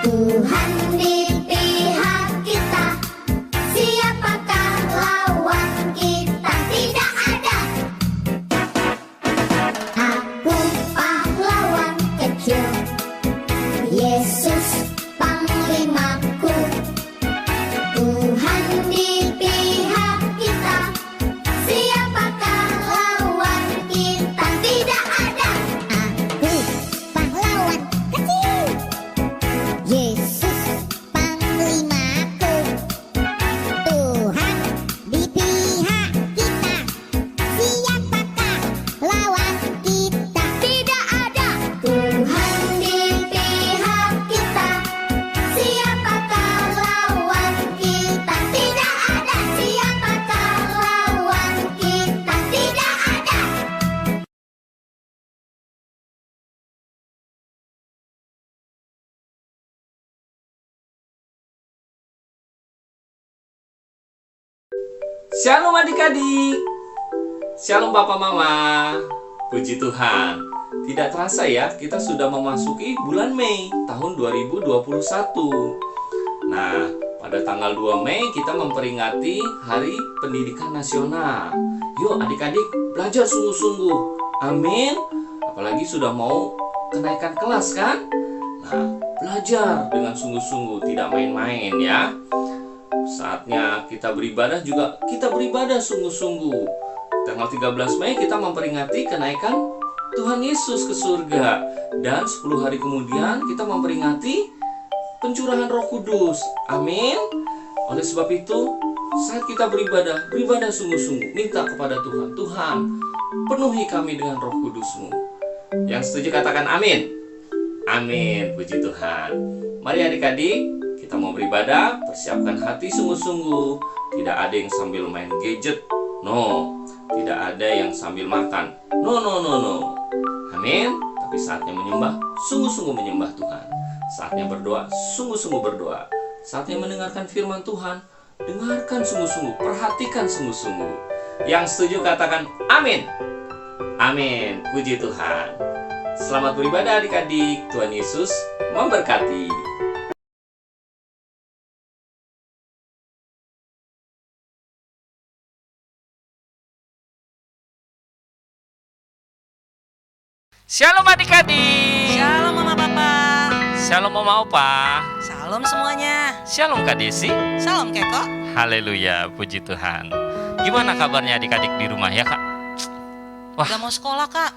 Tuhan di pihak kita, siapakah lawan kita? Tidak ada. Aku pahlawan kecil, Yesus panglimaku. Tuhan di pihak kita, siapakah lawan kita? Tidak ada. Aku pahlawan kecil, Yesus panglimaku. Tuhan di pihak kita, siapakah lawan kita? Tidak ada. Tuhan di pihak kita, siapakah lawan kita? Tidak ada. Siapakah lawan kita? Tidak ada. Shalom adik-adik, shalom papa mama, puji Tuhan. Tidak terasa ya, kita sudah memasuki bulan Mei tahun 2021. Nah, pada tanggal 2 Mei kita memperingati Hari Pendidikan Nasional. Yuk adik-adik belajar sungguh-sungguh, amin. Apalagi sudah mau kenaikan kelas kan? Nah, belajar dengan sungguh-sungguh, tidak main-main ya. Saatnya kita beribadah juga, kita beribadah sungguh-sungguh. Tanggal 13 Mei kita memperingati kenaikan Tuhan Yesus ke surga. Dan 10 hari kemudian kita memperingati pencurahan Roh Kudus. Amin. Oleh sebab itu, saat kita beribadah sungguh-sungguh. Minta kepada Tuhan, Tuhan, penuhi kami dengan Roh Kudus-Mu. Yang setuju katakan amin. Amin, puji Tuhan. Mari adik-adik, kita mau beribadah, persiapkan hati sungguh-sungguh. Tidak ada yang sambil main gadget. No. Tidak ada yang sambil makan. No. Amin. Tapi saatnya menyembah, sungguh-sungguh menyembah Tuhan. Saatnya berdoa, sungguh-sungguh berdoa. Saatnya mendengarkan firman Tuhan, dengarkan sungguh-sungguh, perhatikan sungguh-sungguh. Yang setuju katakan amin. Amin. Puji Tuhan. Selamat beribadah adik-adik. Tuhan Yesus memberkati. Shalom adik-adik. Shalom mama papa. Shalom mama opa. Shalom semuanya. Shalom Kak Desi. Shalom Keko. Haleluya, puji Tuhan. Gimana kabarnya adik-adik di rumah ya Kak? Wah. Udah mau sekolah Kak.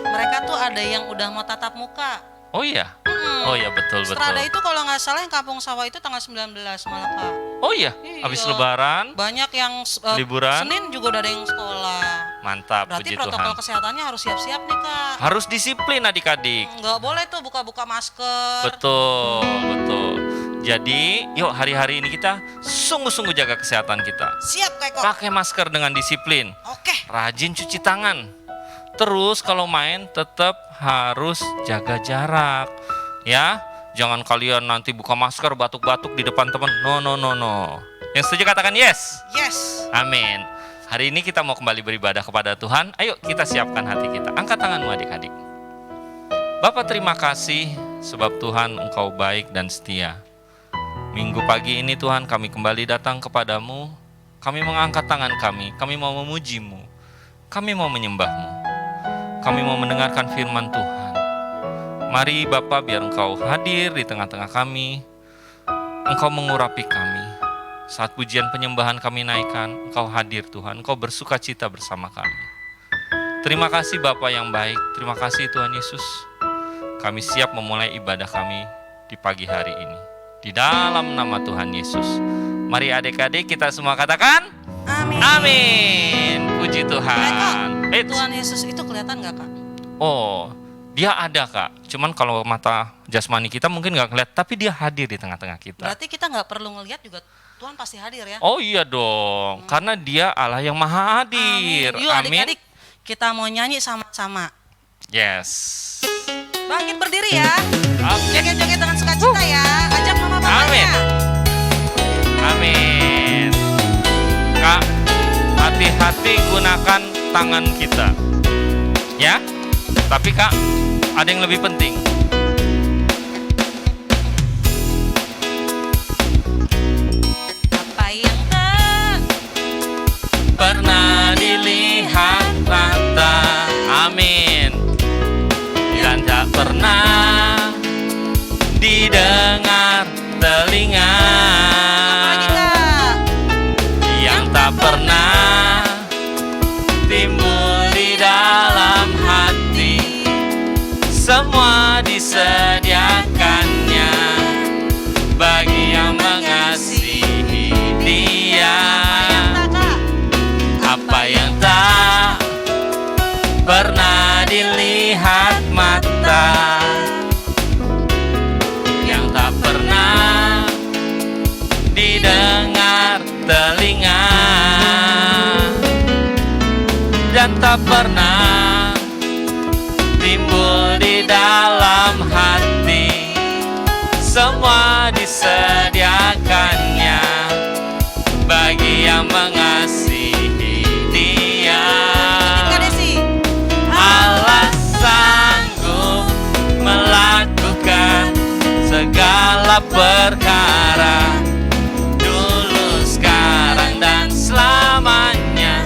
Mereka tuh ada yang udah mau tatap muka. Oh iya? Oh iya, betul. Strada itu kalau nggak salah yang Kampung Sawah itu tanggal 19 malah Kak. Oh iya? Iya. Habis lebaran, Banyak yang liburan. Senin juga udah ada yang sekolah. Mantap, Berarti puji protokol Tuhan. kesehatannya harus siap-siap nih Kak. Harus disiplin adik-adik. Nggak boleh tuh buka-buka masker. Betul. Jadi, yuk hari-hari ini kita sungguh-sungguh jaga kesehatan kita. Siap Keko. Pakai masker dengan disiplin. Oke. Rajin cuci tangan. Terus kalau main tetap harus jaga jarak. Ya, jangan kalian nanti buka masker batuk-batuk di depan teman. No. Yang setuju katakan yes. Yes. Amin. Hari ini kita mau kembali beribadah kepada Tuhan. Ayo kita siapkan hati kita. Angkat tanganmu adik-adik. Bapak terima kasih sebab Tuhan Engkau baik dan setia. Minggu pagi ini Tuhan kami kembali datang kepadamu. Kami mengangkat tangan kami mau memuji-Mu. Kami mau menyembah-Mu. Kami mau mendengarkan firman Tuhan. Mari Bapa biar Engkau hadir di tengah-tengah kami. Engkau mengurapi kami. Saat pujian penyembahan kami naikkan, Engkau hadir Tuhan. Engkau bersuka cita bersama kami. Terima kasih Bapa yang baik. Terima kasih Tuhan Yesus. Kami siap memulai ibadah kami di pagi hari ini. Di dalam nama Tuhan Yesus. Mari adik-adik kita semua katakan Amin. amin. Puji Tuhan. Keko, Tuhan Yesus itu kelihatan nggak Kak? Oh, dia ada Kak. Cuman kalau mata jasmani kita mungkin nggak kelihatan, tapi dia hadir di tengah-tengah kita. Berarti kita nggak perlu ngelihat juga Tuhan pasti hadir ya? Oh iya dong, karena dia Allah yang maha hadir. Yuk adik-adik, kita mau nyanyi sama-sama. Yes. Bangkit berdiri ya. Oke. Joget-joget dengan sukacita ya. Ajak mama papanya. Amin. Amin. Kak, hati-hati gunakan tangan kita. Ya. Tapi Kak, ada yang lebih penting. pernah dilihat mata, yang tak pernah didengar telinga, dan tak pernah timbul di dalam hati, semua disediakannya bagi yang mengasihi Dia. Kak Desi. Allah sanggup melakukan segala perkara, dulu, sekarang, dan selamanya.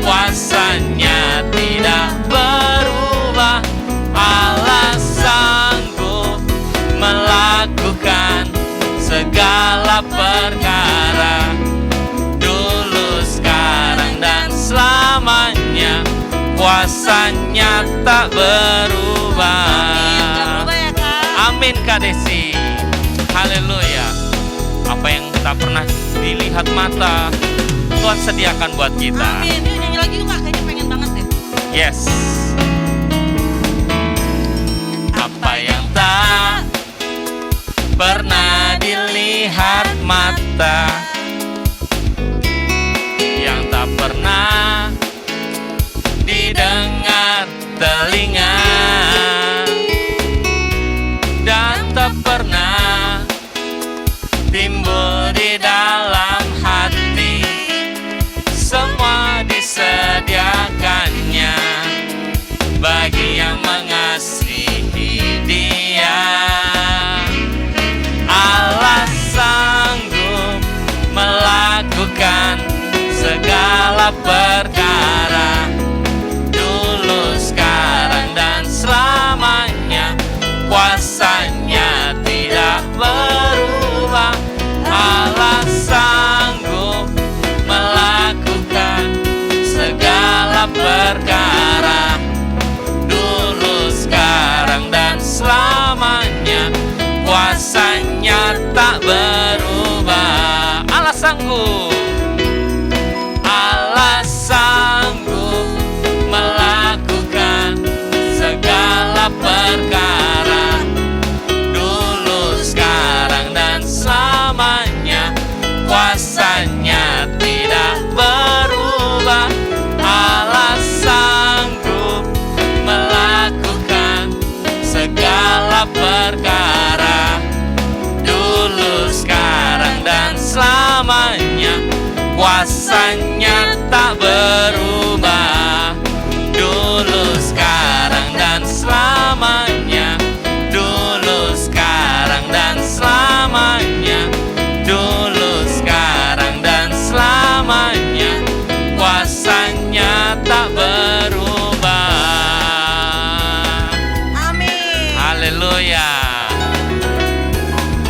Kuasanya tidak berubah. Allah sanggup melakukan segala perkara, dulu, sekarang, dan selamanya. Kuasanya tak berubah. Amin, gak berubah ya Kak. Amin Kak Desi. Haleluya. Apa yang tak pernah dilihat mata, Tuhan sediakan buat kita. Amin. Yuk nyanyi lagi yuk Kak, kayaknya pengen banget deh. Yes. Apa yang tak pernah dilihat mata, yang tak pernah didengar telinga, dan tak pernah timbul di dalam hati, semua disediakannya bagi yang mengasihi Dia. Allah sanggup melakukan segala perkara, dulu, sekarang, dan selamanya. Kuasanya tidak berubah. Allah sanggup melakukan segala perkara, dulu, sekarang, dan selamanya. Kuasanya tak berubah. Allah sanggup. Allah sanggup melakukan segala perkara, dulu, sekarang, dan selamanya. Kuasanya tidak berubah. Allah sanggup melakukan segala perkara, dulu, sekarang, dan selamanya. Kuasanya tak berubah, dulu, sekarang, dan selamanya. Dulu, sekarang, dan selamanya. Dulu, sekarang, dan selamanya. Kuasanya tak berubah. Amin. Haleluya.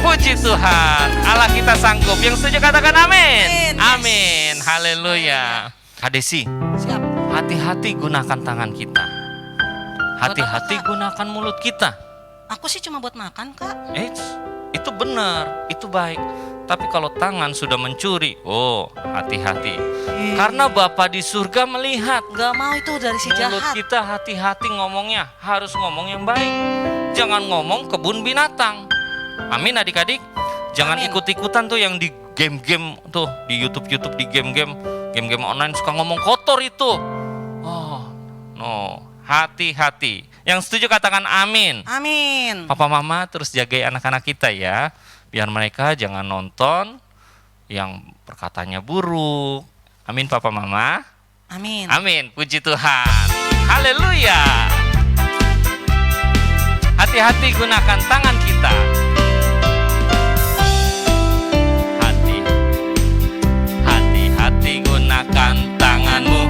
Puji Tuhan, Allah kita sanggup. Yang setuju katakan amin. Amin, yes. Amin. Haleluya. Kak Desi, Siap. hati-hati gunakan tangan kita. Hati-hati gunakan mulut kita. Aku sih cuma buat makan Kak. Itu benar, itu baik. Tapi kalau tangan sudah mencuri, oh hati-hati. Karena Bapa di surga melihat. Gak mau itu dari si Mulut jahat. kita hati-hati ngomongnya, harus ngomong yang baik. Jangan ngomong kebun binatang. Amin adik-adik. Jangan Amin. ikut-ikutan tuh yang di game-game tuh, di YouTube di game-game online suka ngomong kotor itu. Oh, no, hati-hati. Yang setuju katakan amin. Amin. Papa mama terus jagai anak-anak kita ya, biar mereka jangan nonton yang perkataannya buruk. Amin papa mama. Amin. Amin, puji Tuhan. Haleluya. Hati-hati gunakan tangan kita. Hati-hati gunakan tanganmu.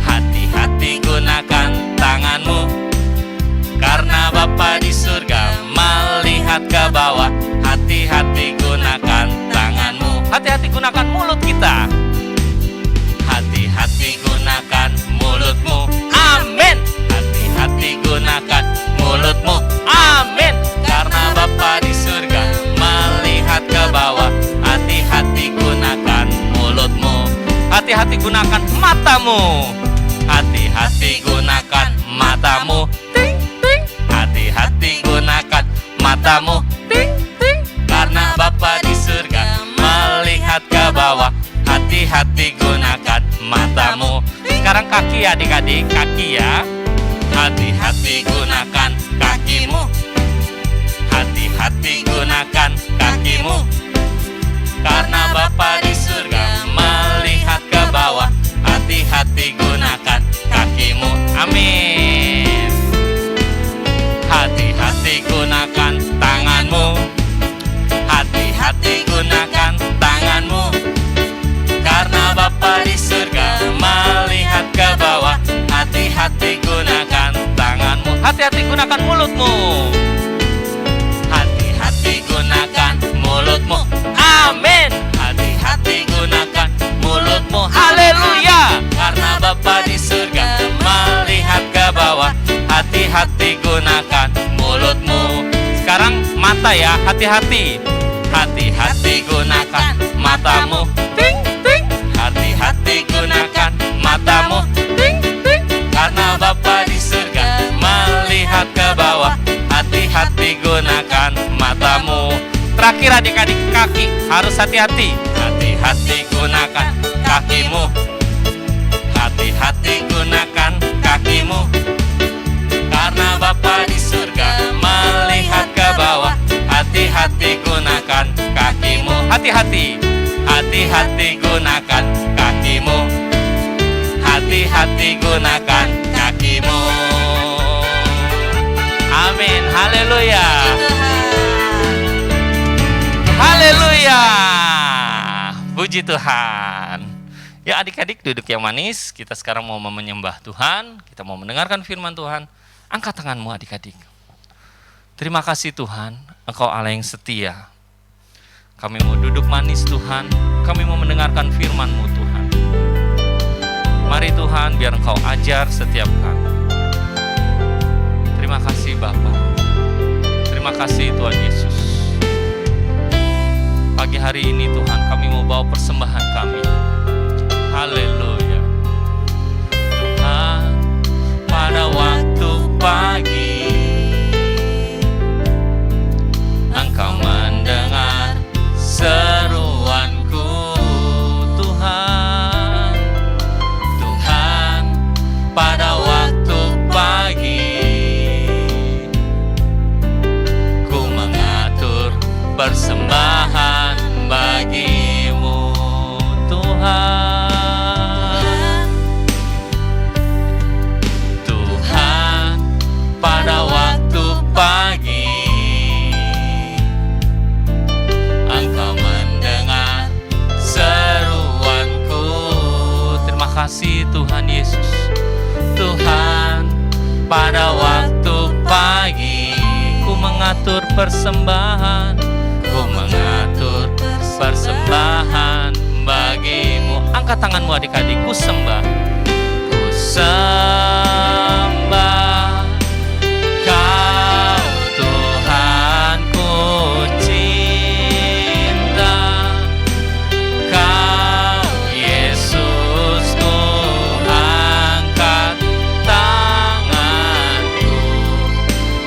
Hati-hati gunakan tanganmu. Karena Bapa di surga melihat ke bawah. Hati-hati gunakan tanganmu. Hati-hati gunakan mulut kita. Hati-hati gunakan mulutmu. Amin. Hati-hati gunakan mulutmu. Amin. Karena Bapa di surga melihat ke bawah. Hati-hati gunakan mulutmu. Hati-hati gunakan matamu. Hati-hati gunakan matamu. Ting, ting. Hati-hati gunakan matamu. Ting, ting. Karena Bapa di surga melihat ke bawah. Hati-hati gunakan matamu. Sekarang kaki adik-adik, kaki ya. Hati-hati gunakan kakimu. Hati-hati gunakan kakimu. Karena Bapa di surga melihat ke bawah. Hati-hati gunakan kakimu. Amin. Hati-hati gunakan tanganmu. Hati-hati gunakan tanganmu. Karena Bapa di surga melihat ke bawah. Hati-hati gunakan tanganmu. Hati-hati gunakan mulutmu. Hati-hati gunakan mulutmu. Amin. Hati-hati gunakan mulutmu. Haleluya. Karena Bapa di surga melihat ke bawah. Hati-hati gunakan mulutmu. Sekarang mata ya, hati-hati. Hati-hati gunakan matamu. Ting, ting. Hati-hati gunakan matamu. Ting, ting. Karena Bapa di surga melihat ke bawah. Hati-hati gunakan matamu. Terakhir adik-adik, kaki harus hati-hati. Hati-hati gunakan kakimu. Hati-hati gunakan kakimu. Karena Bapa di surga melihat ke bawah. Hati-hati gunakan kakimu. Hati-hati. Hati-hati gunakan kakimu. Hati-hati gunakan kakimu. Amin. Haleluya. Haleluya. Puji Tuhan. Ya adik-adik, duduk yang manis. Kita sekarang mau menyembah Tuhan. Kita mau mendengarkan firman Tuhan. Angkat tanganmu adik-adik. Terima kasih Tuhan, Engkau Allah yang setia. Kami mau duduk manis Tuhan. Kami mau mendengarkan firman-Mu Tuhan. Mari Tuhan, biar Engkau ajar setiap kami. Terima kasih Bapa. Terima kasih Tuhan Yesus. Pagi hari ini Tuhan, kami mau bawa persembahan kami. Haleluya. Tuhan, pada waktu pagi Engkau mendengar seruanku. Tuhan, Tuhan, pada waktu pagi ku mengatur persembahan bagimu. Tuhan, Tuhan, pada waktu pagi Engkau mendengar seruanku. Terima kasih Tuhan Yesus. Tuhan, pada waktu pagi ku mengatur persembahan. Ku mengatur persembahan bagimu. Angkat tanganmu adik-adik, ku sembah. Ku sembah Kau Tuhan, ku cinta Kau Yesus, ku angkat tanganku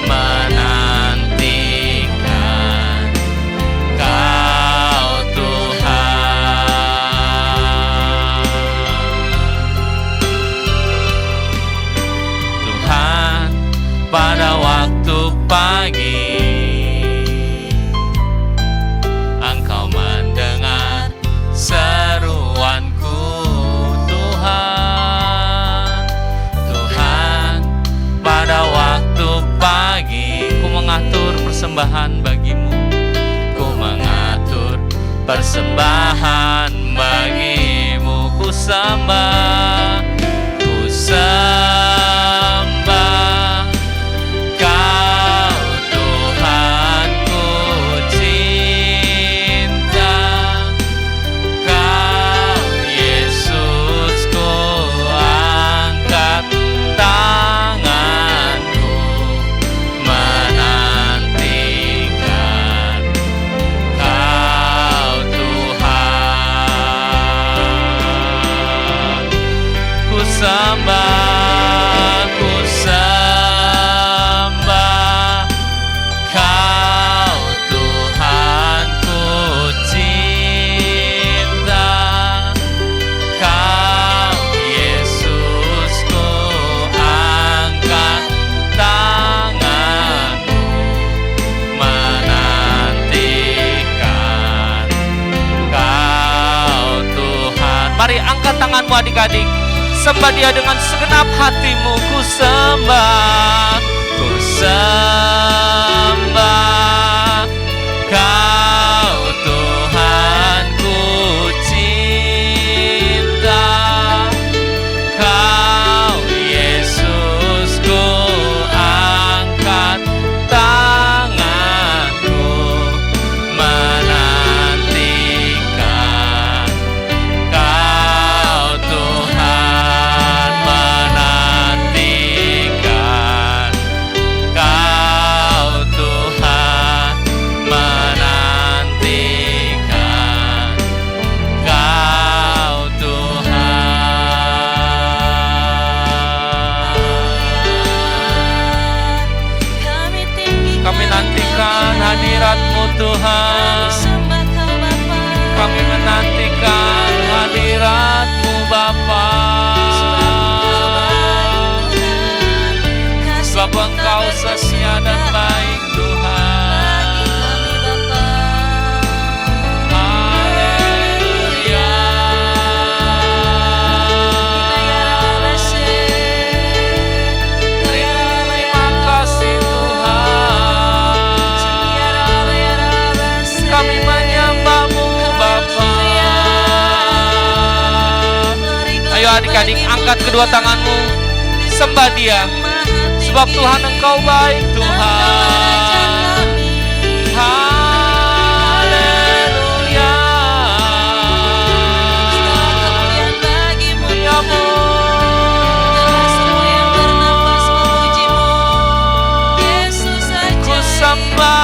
menantikan Kau Tuhan. Tuhan, pada waktu pagi Engkau mendengar seruanku. Tuhan, Tuhan, pada waktu pagi ku mengatur persembahan bagimu. Ku mengatur persembahan bagimu. Ku sembah, ku sembah Kau Tuhan, ku cinta Kau Yesus, ku angkat tanganku menantikan Kau Tuhan. Ku sembah tanganmu adik-adik. Sembah Dia dengan segenap hatimu. Ku sembah, ku sembah Kau Tuhan, ku cinta Kau Yesus, ku angkat tanganku menantikan Kau Tuhan, menantikan Kau Tuhan, menantikan Kau Tuhan. Kami tinggikan, Kami nantikan hadirat-Mu Tuhan. sembah Kau Bapa. Kami menantikan hadirat-Mu Bapa. Sebab Engkau setia dan baik Tuhan. Haleluya. Terima kasih Tuhan. Kami menyembah-Mu Bapa. Ayo adik-adik, angkat kedua tanganmu, sembah Dia. Sebab Tuhan Engkau baik Tuhan. Haleluya. Ya ku sembah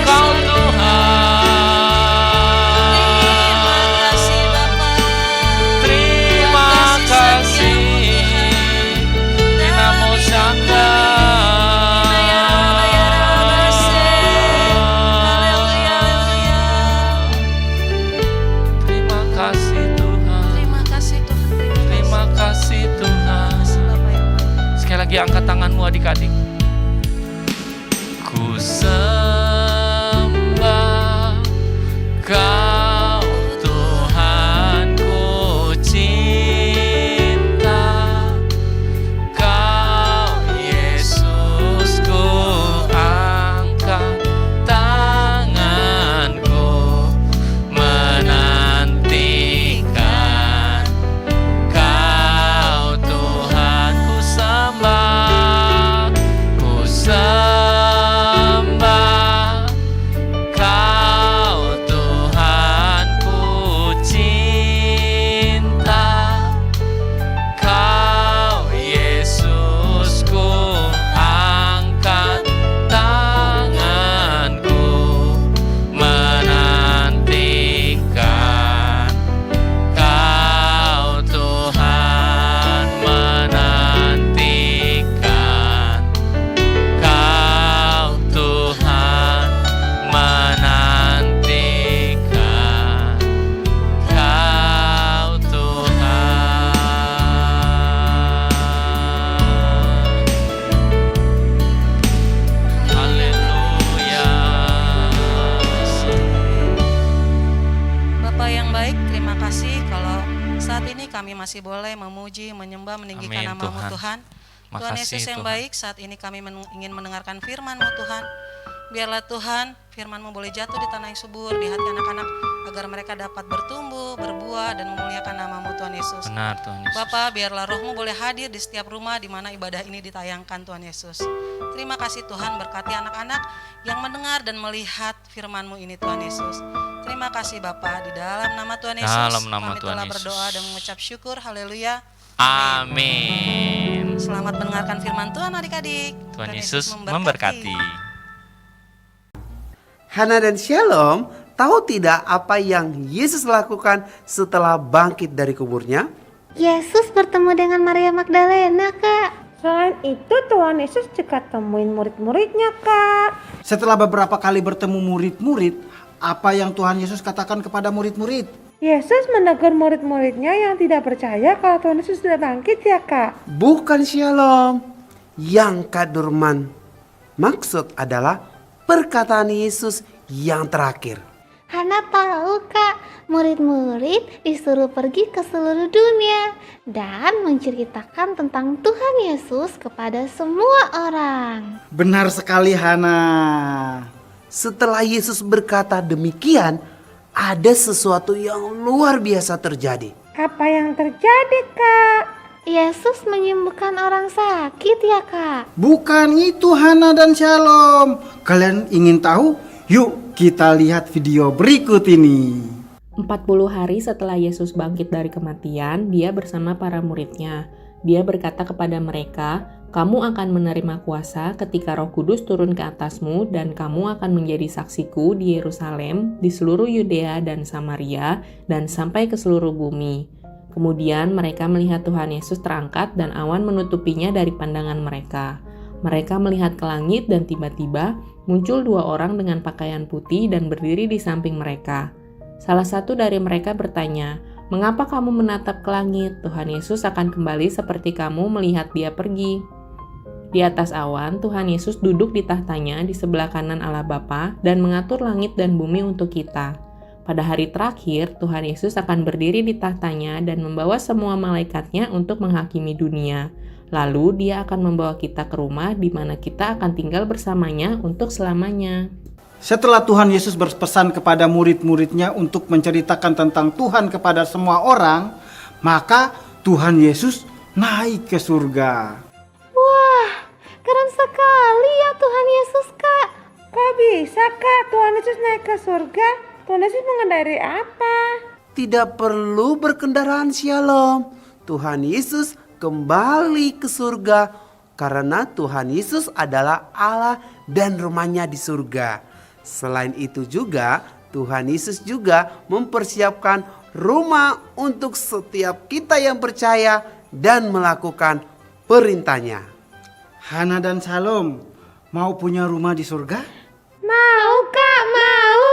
Kau Tuhan. Terima kasih. Dinamo Sangga. Terima kasih Tuhan. Terima kasih Tuhan. Terima kasih Tuhan. Sekali lagi angkat tanganmu adik-adik. Ku sembah Kau Tuhan, ku cinta Kau Yesus, ku angkat tanganku menantikan Kau Tuhan. Ku sembah Kau Tuhan, ku cinta Kau Yesus, ku angkat tanganku menantikan Kau Tuhan, menantikan Kau Tuhan, menantikan Kau Tuhan. Haleluya. Bapak yang baik, terima kasih kalau saat ini kami masih boleh memuji, menyembah, meninggikan Amin, nama-Mu Tuhan. Tuhan. Tuhan Makasih, Yesus yang Tuhan. baik, saat ini kami ingin mendengarkan firman-Mu Tuhan. Biarlah Tuhan, firman-Mu boleh jatuh di tanah yang subur, di hati anak-anak, agar mereka dapat bertumbuh, berbuah, dan memuliakan nama-Mu Tuhan Yesus. Benar Tuhan Yesus. Bapak, biarlah Roh-Mu boleh hadir di setiap rumah di mana ibadah ini ditayangkan Tuhan Yesus. Terima kasih Tuhan, berkati anak-anak yang mendengar dan melihat firman-Mu ini Tuhan Yesus. Terima kasih Bapak, di dalam nama Tuhan Yesus Dalam nama kami Tuhan telah Yesus. berdoa dan mengucap syukur. Haleluya. Amin. Selamat mendengarkan firman Tuhan adik-adik. Tuhan Yesus memberkati. Hana dan Shalom, tahu tidak apa yang Yesus lakukan setelah bangkit dari kuburnya? Yesus bertemu dengan Maria Magdalena, Kak. Selain itu Tuhan Yesus juga temuin murid-muridnya, Kak. Setelah beberapa kali bertemu murid-murid, apa yang Tuhan Yesus katakan kepada murid-murid? Yesus menegur murid-muridnya yang tidak percaya kalau Tuhan Yesus sudah bangkit ya, Kak. Bukan Shalom. Yang Kak Durman maksud adalah perkataan Yesus yang terakhir. Hana tahu kak, murid-murid disuruh pergi ke seluruh dunia dan menceritakan tentang Tuhan Yesus kepada semua orang. Benar sekali Hana. Setelah Yesus berkata demikian, ada sesuatu yang luar biasa terjadi. Apa yang terjadi, Kak? Yesus menyembuhkan orang sakit ya kak. Bukan itu Hana dan Shalom. Kalian ingin tahu? Yuk kita lihat video berikut ini. 40 hari setelah Yesus bangkit dari kematian, dia bersama para muridnya. Dia berkata kepada mereka, "Kamu akan menerima kuasa ketika Roh Kudus turun ke atasmu dan kamu akan menjadi saksiku di Yerusalem, di seluruh Yudea dan Samaria, dan sampai ke seluruh bumi." Kemudian mereka melihat Tuhan Yesus terangkat dan awan menutupinya dari pandangan mereka. Mereka melihat ke langit dan tiba-tiba muncul 2 orang dengan pakaian putih dan berdiri di samping mereka. Salah satu dari mereka bertanya, "Mengapa kamu menatap ke langit? Tuhan Yesus akan kembali seperti kamu melihat dia pergi." Di atas awan, Tuhan Yesus duduk di tahtanya di sebelah kanan Allah Bapa dan mengatur langit dan bumi untuk kita. Pada hari terakhir, Tuhan Yesus akan berdiri di tahtanya dan membawa semua malaikatnya untuk menghakimi dunia. Lalu dia akan membawa kita ke rumah di mana kita akan tinggal bersamanya untuk selamanya. Setelah Tuhan Yesus berpesan kepada murid-muridnya untuk menceritakan tentang Tuhan kepada semua orang, maka Tuhan Yesus naik ke surga. Wah, keren sekali ya Tuhan Yesus kak. Kok bisa, Kak, Tuhan Yesus naik ke surga? Tuhan Yesus mengendarai apa? Tidak perlu berkendaraan Shalom. Tuhan Yesus kembali ke surga karena Tuhan Yesus adalah Allah dan rumahnya di surga. Selain itu juga, Tuhan Yesus juga mempersiapkan rumah untuk setiap kita yang percaya dan melakukan perintahnya. Hana dan Shalom, mau punya rumah di surga? Mau kak, mau.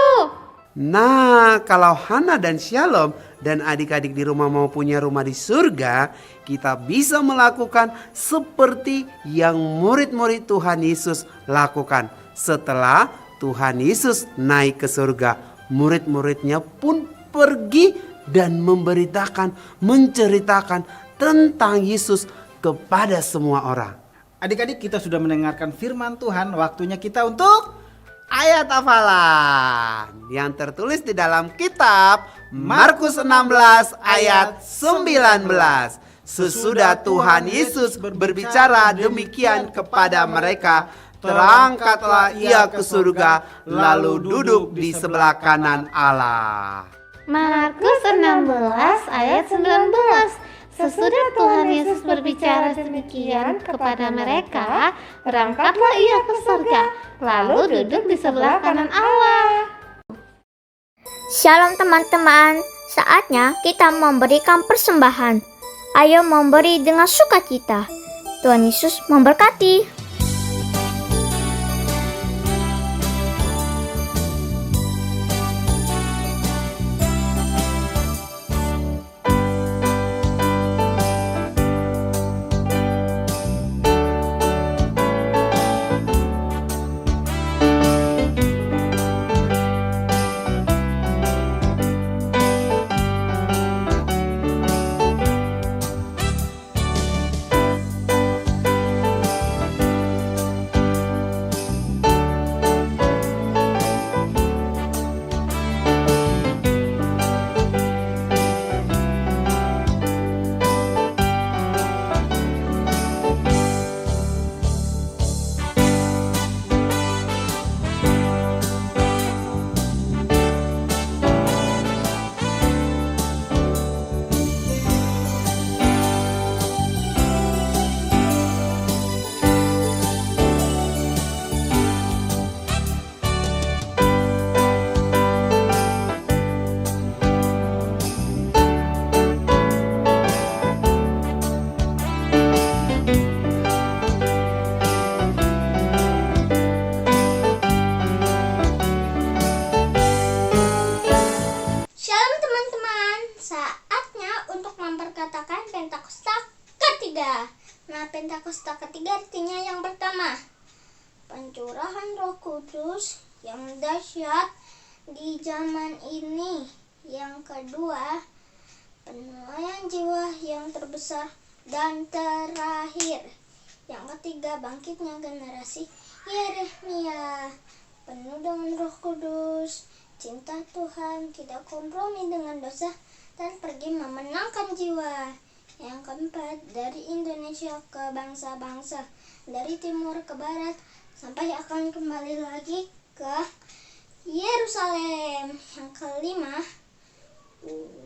Nah, kalau Hana dan Shalom dan adik-adik di rumah mau punya rumah di surga, kita bisa melakukan seperti yang murid-murid Tuhan Yesus lakukan. Setelah Tuhan Yesus naik ke surga, murid-muridnya pun pergi dan menceritakan tentang Yesus kepada semua orang. Adik-adik, kita sudah mendengarkan firman Tuhan, waktunya kita untuk Ayat hafalan yang tertulis di dalam kitab Markus 16 ayat 19. Sesudah Tuhan Yesus berbicara demikian kepada mereka, terangkatlah ia ke surga lalu duduk di sebelah kanan Allah. Markus 16 ayat 19. Sesudah Tuhan Yesus berbicara demikian kepada mereka, berangkatlah ia ke surga, lalu duduk di sebelah kanan Allah. Shalom teman-teman, saatnya kita memberikan persembahan. Ayo memberi dengan sukacita. Tuhan Yesus memberkati. Shalom teman-teman, saatnya untuk memperkatakan Pentakosta ketiga. Nah, Pentakosta ketiga artinya yang pertama, pencurahan Roh Kudus yang dahsyat di zaman ini. Yang kedua, penilaian jiwa yang terbesar dan terakhir. Yang ketiga, bangkitnya generasi Yeremia, penuh dengan Roh Kudus, cinta Tuhan, tidak kompromi dengan dosa, dan pergi memenangkan jiwa. Yang keempat, dari Indonesia ke bangsa-bangsa, dari timur ke barat, sampai akan kembali lagi ke Yerusalem. Yang kelima,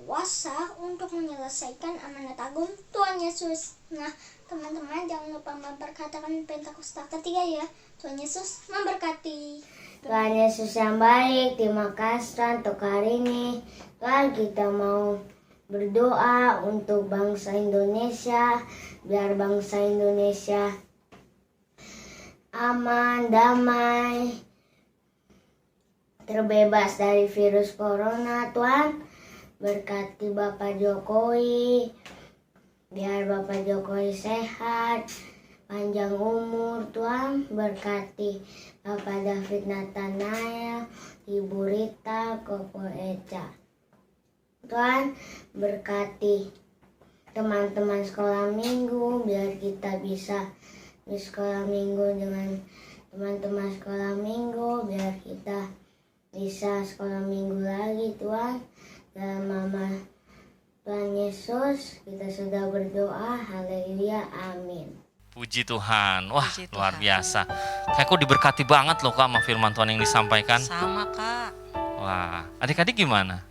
puasa untuk menyelesaikan amanat agung Tuhan Yesus. Nah, teman-teman jangan lupa memperkatakan Pentakosta ketiga ya. Tuhan Yesus memberkati. Tuhan Yesus yang baik, terima kasih Tuhan untuk hari ini. Tuhan, kita mau berdoa untuk bangsa Indonesia, biar bangsa Indonesia aman, damai, terbebas dari virus corona. Tuhan, berkati Bapak Jokowi, biar Bapak Jokowi sehat, panjang umur. Tuhan, berkati Bapak David Nathanael, Ibu Rita, Koko Eca. Tuhan, berkati teman-teman sekolah minggu, biar kita bisa di sekolah minggu dengan teman-teman sekolah minggu, biar kita bisa sekolah minggu lagi. Tuhan, dalam nama Tuhan Yesus kita sudah berdoa. Haleluya, amin. Puji Tuhan. Wah, Puji Tuhan. luar biasa. Kayak kok diberkati banget loh Kak sama firman Tuhan yang disampaikan. Sama Kak. Wah, adik-adik gimana?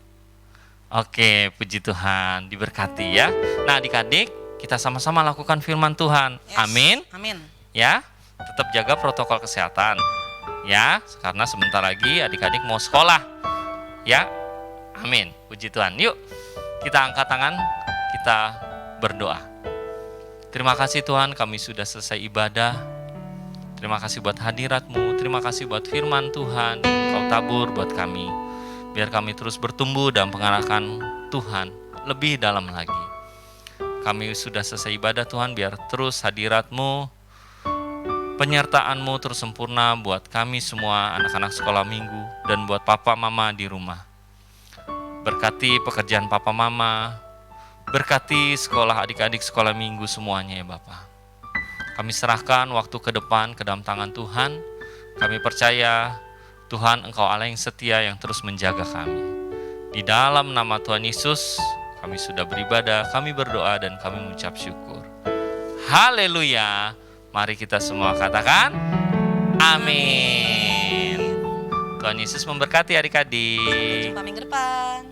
Oke, puji Tuhan, diberkati ya. Nah, adik-adik, kita sama-sama lakukan firman Tuhan. Yes. Amin. Amin. Ya, tetap jaga protokol kesehatan. Ya, karena sebentar lagi adik-adik mau sekolah. Ya, amin. Puji Tuhan. Yuk, kita angkat tangan, kita berdoa. Terima kasih Tuhan, kami sudah selesai ibadah. Terima kasih buat hadirat-Mu. Terima kasih buat firman Tuhan yang Kau tabur buat kami. Biar kami terus bertumbuh dalam pengarahan Tuhan lebih dalam lagi. Kami sudah selesai ibadah Tuhan, biar terus hadirat-Mu, penyertaan-Mu terus sempurna buat kami semua anak-anak sekolah minggu dan buat papa mama di rumah. Berkati pekerjaan papa mama, berkati sekolah adik-adik sekolah minggu semuanya ya Bapa. Kami serahkan waktu ke depan ke dalam tangan Tuhan. Kami percaya Tuhan, Engkau Allah yang setia yang terus menjaga kami. Di dalam nama Tuhan Yesus, kami sudah beribadah, kami berdoa, dan kami mengucap syukur. Haleluya. Mari kita semua katakan, amin. Tuhan Yesus memberkati adik-adik. Sampai jumpa minggu depan.